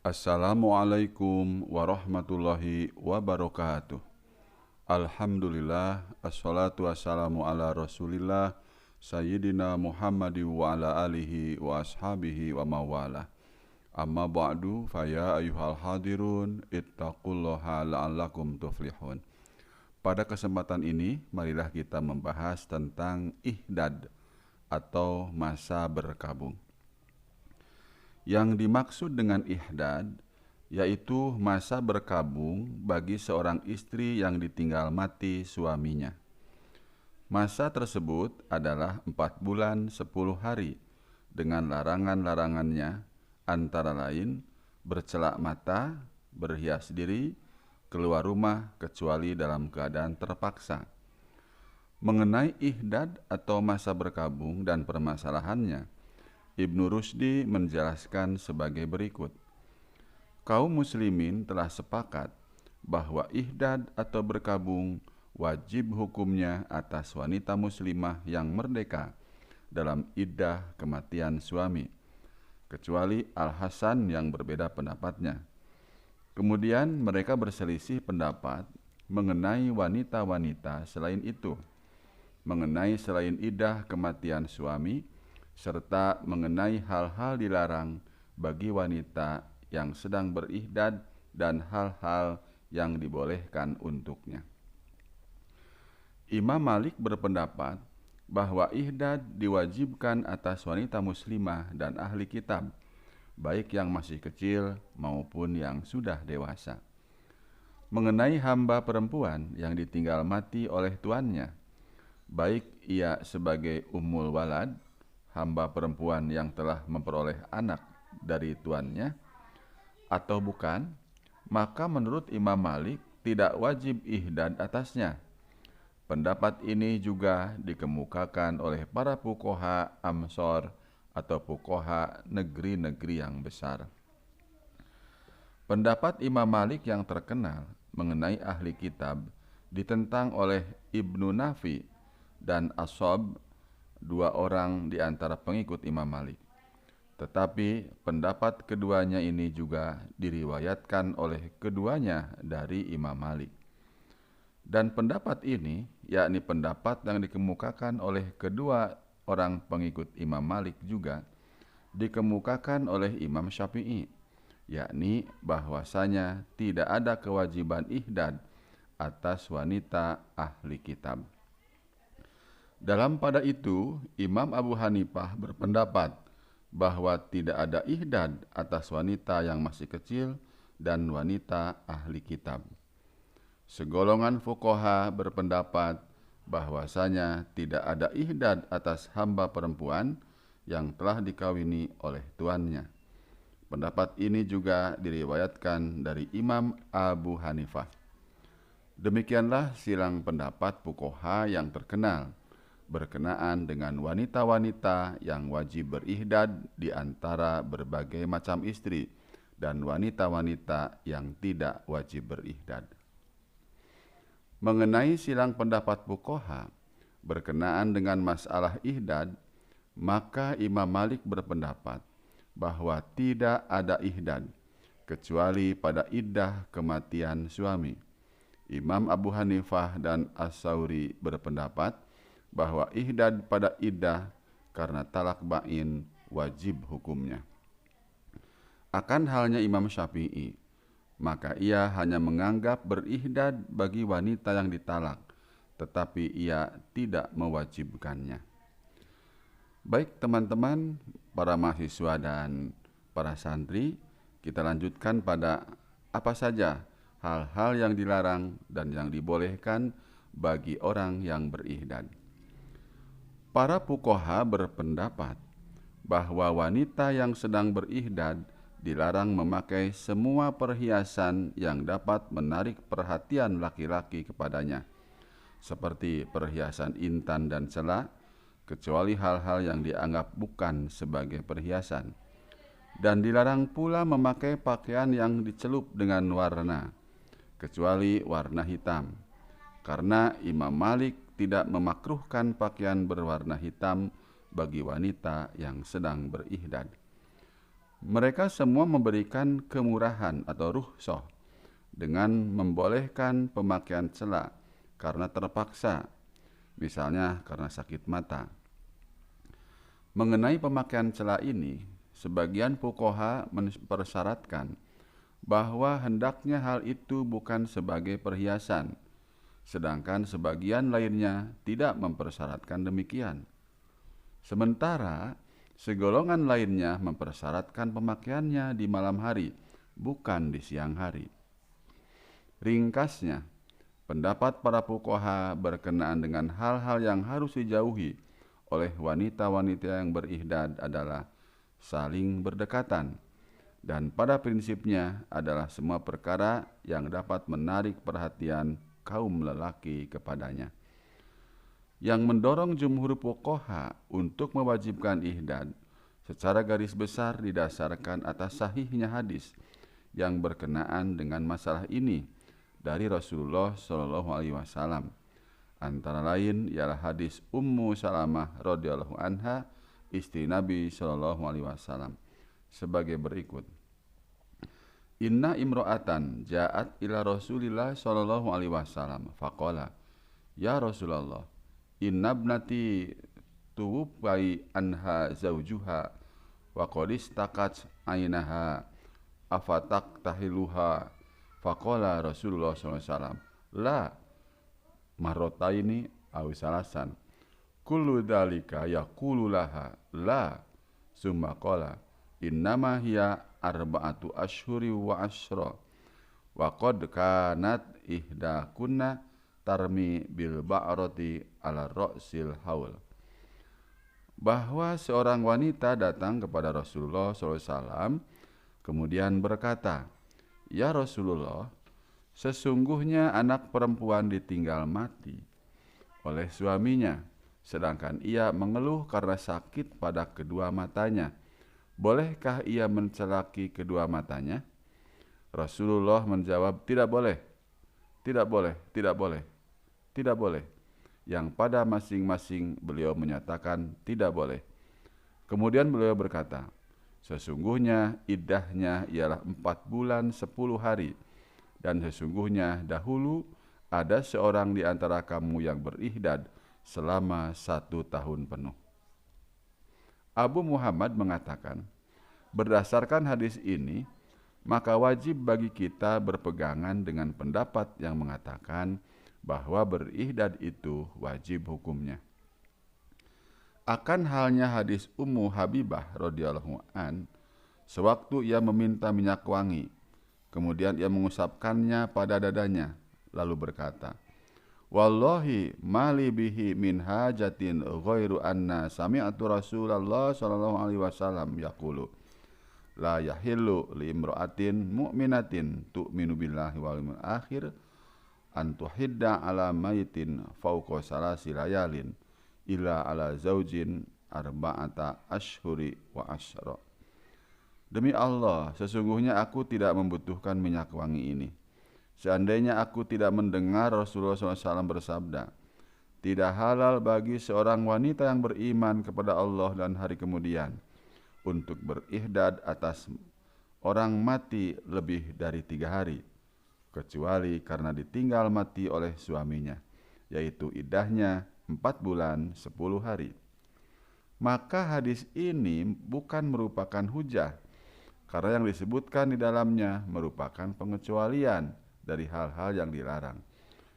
Assalamualaikum warahmatullahi wabarakatuh. Alhamdulillah, assalatu wassalamu ala rasulillah, Sayyidina Muhammadi wa ala alihi wa ashabihi wa mawalah. Amma ba'du, faya ayuhal hadirun, ittaqullaha la'allakum tuflihun. Pada kesempatan ini, marilah kita membahas tentang ihdad atau masa berkabung. Yang dimaksud dengan ihdad yaitu masa berkabung bagi seorang istri yang ditinggal mati suaminya. Masa tersebut adalah 4 bulan 10 hari dengan larangan-larangannya, antara lain bercelak mata, berhias diri, keluar rumah kecuali dalam keadaan terpaksa. Mengenai ihdad atau masa berkabung dan permasalahannya, Ibnu Rushdi menjelaskan sebagai berikut. Kaum muslimin telah sepakat bahwa ihdad atau berkabung wajib hukumnya atas wanita muslimah yang merdeka dalam iddah kematian suami, kecuali Al-Hasan yang berbeda pendapatnya. Kemudian mereka berselisih pendapat mengenai wanita-wanita selain itu, mengenai selain iddah kematian suami, serta mengenai hal-hal dilarang bagi wanita yang sedang berihdad dan hal-hal yang dibolehkan untuknya. Imam Malik berpendapat bahwa ihdad diwajibkan atas wanita muslimah dan ahli kitab, baik yang masih kecil maupun yang sudah dewasa. Mengenai hamba perempuan yang ditinggal mati oleh tuannya, baik ia sebagai ummul walad, hamba perempuan yang telah memperoleh anak dari tuannya, atau bukan, maka menurut Imam Malik tidak wajib ihdad atasnya. Pendapat ini juga dikemukakan oleh para fuqaha Amsor atau fuqaha negeri-negeri yang besar. Pendapat Imam Malik yang terkenal mengenai ahli kitab ditentang oleh Ibnu Nafi dan Ashab, 2 orang di antara pengikut Imam Malik. Tetapi pendapat keduanya ini juga diriwayatkan oleh keduanya dari Imam Malik. Dan pendapat ini, yakni pendapat yang dikemukakan oleh kedua orang pengikut Imam Malik juga dikemukakan oleh Imam Syafi'i, yakni bahwasanya tidak ada kewajiban ihdad atas wanita ahli kitab. Dalam pada itu, Imam Abu Hanifah berpendapat bahwa tidak ada ihdad atas wanita yang masih kecil dan wanita ahli kitab. Segolongan fuqaha berpendapat bahwasanya tidak ada ihdad atas hamba perempuan yang telah dikawini oleh tuannya. Pendapat ini juga diriwayatkan dari Imam Abu Hanifah. Demikianlah silang pendapat fuqaha yang terkenal berkenaan dengan wanita-wanita yang wajib berihdad di antara berbagai macam istri dan wanita-wanita yang tidak wajib berihdad. Mengenai silang pendapat fuqaha berkenaan dengan masalah ihdad, maka Imam Malik berpendapat bahwa tidak ada ihdad kecuali pada iddah kematian suami. Imam Abu Hanifah dan As-Sauri berpendapat bahwa ihdad pada iddah karena talak bain wajib hukumnya. Akan halnya Imam Syafi'i, maka ia hanya menganggap berihdad bagi wanita yang ditalak, tetapi ia tidak mewajibkannya. Baik teman-teman, para mahasiswa dan para santri, kita lanjutkan pada apa saja hal-hal yang dilarang dan yang dibolehkan bagi orang yang berihdad. Para fuqaha berpendapat bahwa wanita yang sedang berihdad dilarang memakai semua perhiasan yang dapat menarik perhatian laki-laki kepadanya, seperti perhiasan intan dan sela, kecuali hal-hal yang dianggap bukan sebagai perhiasan. Dan dilarang pula memakai pakaian yang dicelup dengan warna, kecuali warna hitam, karena Imam Malik tidak memakruhkan pakaian berwarna hitam bagi wanita yang sedang berihdad. Mereka semua memberikan kemurahan atau rukhsah dengan membolehkan pemakaian cela karena terpaksa, misalnya karena sakit mata. Mengenai pemakaian cela ini, sebagian fuqaha mempersyaratkan bahwa hendaknya hal itu bukan sebagai perhiasan, sedangkan sebagian lainnya tidak mempersyaratkan demikian. Sementara segolongan lainnya mempersyaratkan pemakaiannya di malam hari, bukan di siang hari. Ringkasnya, pendapat para fuqaha berkenaan dengan hal-hal yang harus dijauhi oleh wanita-wanita yang berihdad adalah saling berdekatan, dan pada prinsipnya adalah semua perkara yang dapat menarik perhatian kaum lelaki kepadanya. Yang mendorong jumhur fuqaha untuk mewajibkan ihdad secara garis besar didasarkan atas sahihnya hadis yang berkenaan dengan masalah ini dari Rasulullah SAW. Antara lain ialah hadis Ummu Salamah radhiyallahu anha, istri Nabi SAW, sebagai berikut. Inna imro'atan ja'at ila Rasulillah SAW faqala, ya Rasulullah, inna ibnati tuwufai anha zawjuha wa qad istaqat ainaha afatak tahiluha. Faqala Rasulullah SAW, la marrotaini aw salasan, kullu dhalika yaqulu laha la, summa qala innama hiya arba'atu ashhuri wa ashra, wa qad kanat ihdakunna tarmi bil ba'rati ala ra'sil haul. Bahwa seorang wanita datang kepada Rasulullah SAW kemudian berkata, ya Rasulullah, sesungguhnya anak perempuan ditinggal mati oleh suaminya, sedangkan ia mengeluh karena sakit pada kedua matanya. Bolehkah ia mencelaki kedua matanya? Rasulullah menjawab, tidak boleh, tidak boleh, tidak boleh, tidak boleh. Yang pada masing-masing beliau menyatakan tidak boleh. Kemudian beliau berkata, sesungguhnya iddahnya ialah 4 bulan 10 hari, dan sesungguhnya dahulu ada seorang di antara kamu yang berihdad selama 1 tahun penuh. Abu Muhammad mengatakan, berdasarkan hadis ini, maka wajib bagi kita berpegangan dengan pendapat yang mengatakan bahwa berihdad itu wajib hukumnya. Akan halnya hadis Ummu Habibah radhiyallahu an, sewaktu ia meminta minyak wangi, kemudian ia mengusapkannya pada dadanya, lalu berkata, wallahi mali bihi min hajatin ghairu anna sami'tu Rasulullah sallallahu alaihi wasallam yaqulu la yahillu li imra'atin mu'minatin tu'minu billahi wal yawmil akhir an tuhidda ala maitin fawqa salasi layalin illa ala zaujin arba'ata ashhuri wa asyra. Demi Allah, sesungguhnya aku tidak membutuhkan minyak wangi ini. Seandainya aku tidak mendengar Rasulullah SAW bersabda, tidak halal bagi seorang wanita yang beriman kepada Allah dan hari kemudian untuk berihdad atas orang mati lebih dari 3 hari, kecuali karena ditinggal mati oleh suaminya, yaitu iddahnya 4 bulan 10 hari. Maka hadis ini bukan merupakan hujah, karena yang disebutkan di dalamnya merupakan pengecualian dari hal-hal yang dilarang.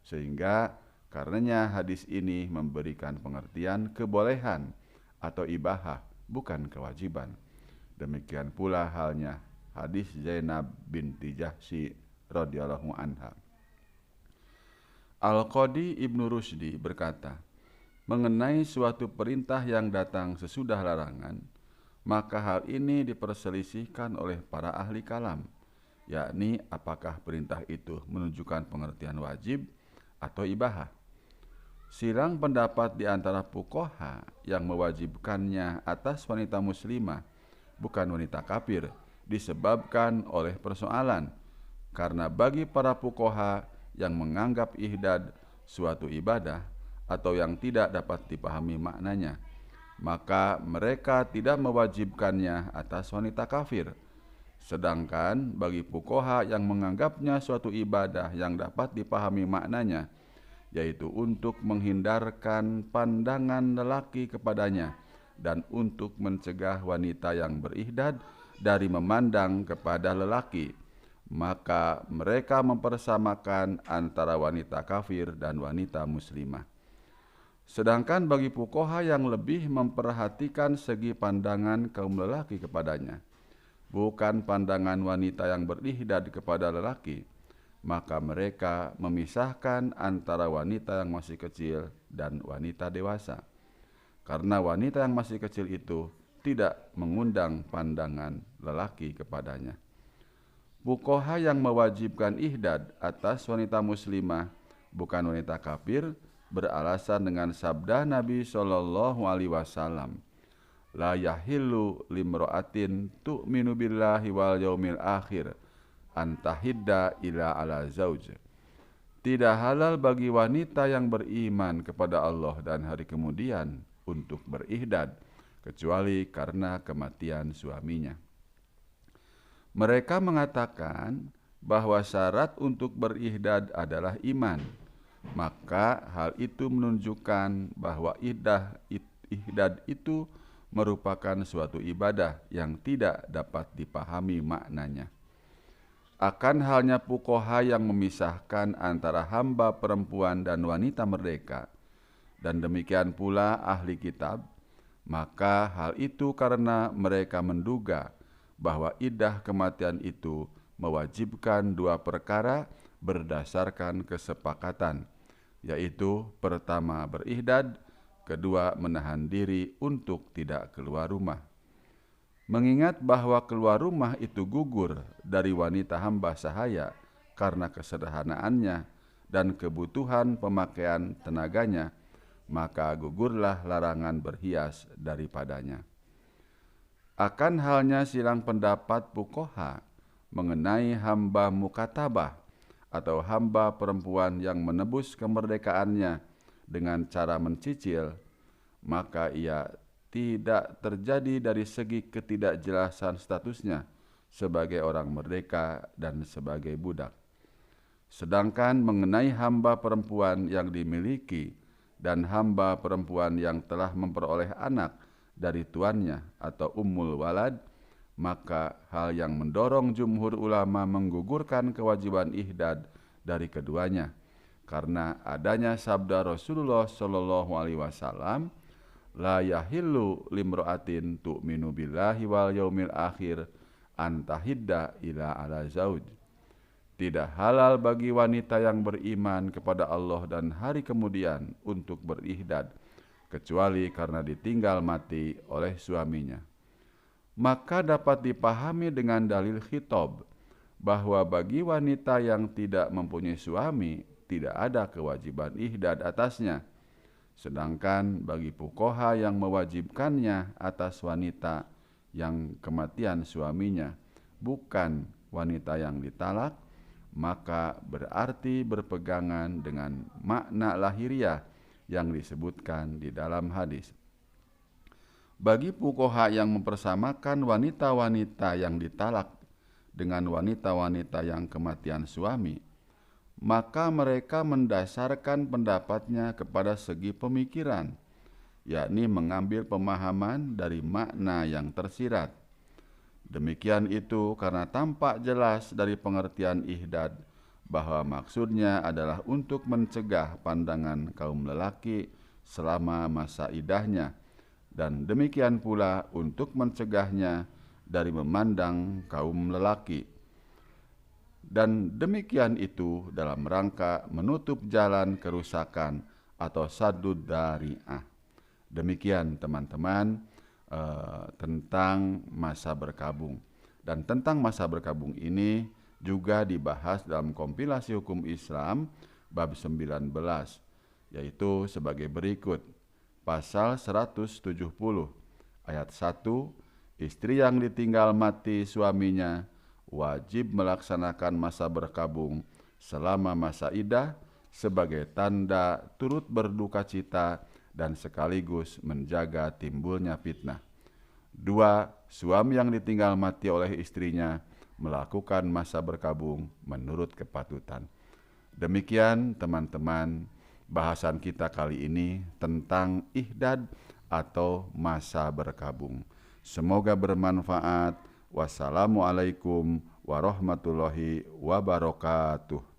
Sehingga karenanya hadis ini memberikan pengertian kebolehan atau ibahah, bukan kewajiban. Demikian pula halnya hadis Zainab binti Jahsy radhiyallahu anha. Al-Qadi Ibnu Rushdi berkata, mengenai suatu perintah yang datang sesudah larangan, maka hal ini diperselisihkan oleh para ahli kalam, yakni apakah perintah itu menunjukkan pengertian wajib atau ibahah. Silang pendapat di antara fuqaha yang mewajibkannya atas wanita muslimah, bukan wanita kafir, disebabkan oleh persoalan, karena bagi para fuqaha yang menganggap ihdad suatu ibadah atau yang tidak dapat dipahami maknanya, maka mereka tidak mewajibkannya atas wanita kafir. Sedangkan bagi fuqaha yang menganggapnya suatu ibadah yang dapat dipahami maknanya, yaitu untuk menghindarkan pandangan lelaki kepadanya dan untuk mencegah wanita yang berihdad dari memandang kepada lelaki, maka mereka mempersamakan antara wanita kafir dan wanita muslimah. Sedangkan bagi fuqaha yang lebih memperhatikan segi pandangan kaum lelaki kepadanya, bukan pandangan wanita yang berihdad kepada lelaki, maka mereka memisahkan antara wanita yang masih kecil dan wanita dewasa. Karena wanita yang masih kecil itu tidak mengundang pandangan lelaki kepadanya. Fuqaha yang mewajibkan ihdad atas wanita muslimah, bukan wanita kafir, beralasan dengan sabda Nabi SAW, la yahillu limro'atin tu'minu billahi wal yaumil akhir antahidda ila ala zauj. Tidak halal bagi wanita yang beriman kepada Allah dan hari kemudian untuk berihdad, kecuali karena kematian suaminya. Mereka mengatakan bahwa syarat untuk berihdad adalah iman. Maka hal itu menunjukkan bahwa ihdad itu merupakan suatu ibadah yang tidak dapat dipahami maknanya. Akan halnya fuqaha yang memisahkan antara hamba perempuan dan wanita merdeka, dan demikian pula ahli kitab, maka hal itu karena mereka menduga bahwa iddah kematian itu mewajibkan dua perkara berdasarkan kesepakatan, yaitu pertama berihdad, kedua menahan diri untuk tidak keluar rumah. Mengingat bahwa keluar rumah itu gugur dari wanita hamba sahaya karena kesederhanaannya dan kebutuhan pemakaian tenaganya, maka gugurlah larangan berhias daripadanya. Akan halnya silang pendapat fuqaha mengenai hamba mukatabah atau hamba perempuan yang menebus kemerdekaannya dengan cara mencicil, maka ia tidak terjadi dari segi ketidakjelasan statusnya sebagai orang merdeka dan sebagai budak. Sedangkan mengenai hamba perempuan yang dimiliki dan hamba perempuan yang telah memperoleh anak dari tuannya atau ummul walad, maka hal yang mendorong jumhur ulama menggugurkan kewajiban ihdad dari keduanya karena adanya sabda Rasulullah SAW, la yahillu limro'atin tu'minu billahi wal yaumil akhir antahidda ila ala zauj. Tidak halal bagi wanita yang beriman kepada Allah dan hari kemudian untuk berihdad, kecuali karena ditinggal mati oleh suaminya. Maka dapat dipahami dengan dalil khitab bahwa bagi wanita yang tidak mempunyai suami tidak ada kewajiban ihdad atasnya. Sedangkan bagi fuqaha yang mewajibkannya atas wanita yang kematian suaminya, bukan wanita yang ditalak, maka berarti berpegangan dengan makna lahiriah yang disebutkan di dalam hadis. Bagi fuqaha yang mempersamakan wanita-wanita yang ditalak dengan wanita-wanita yang kematian suami, maka mereka mendasarkan pendapatnya kepada segi pemikiran, yakni mengambil pemahaman dari makna yang tersirat. Demikian itu karena tampak jelas dari pengertian ihdad bahwa maksudnya adalah untuk mencegah pandangan kaum lelaki selama masa iddahnya, dan demikian pula untuk mencegahnya dari memandang kaum lelaki. Dan demikian itu dalam rangka menutup jalan kerusakan atau saddud dari'ah. Demikian teman-teman tentang masa berkabung. Dan tentang masa berkabung ini juga dibahas dalam kompilasi hukum Islam bab 19, yaitu sebagai berikut. Pasal 170 ayat 1, istri yang ditinggal mati suaminya wajib melaksanakan masa berkabung selama masa iddah sebagai tanda turut berduka cita dan sekaligus menjaga timbulnya fitnah. 2. Suami yang ditinggal mati oleh istrinya melakukan masa berkabung menurut kepatutan. Demikian teman-teman, bahasan kita kali ini tentang ihdad atau masa berkabung. Semoga bermanfaat. Wassalamualaikum warahmatullahi wabarakatuh.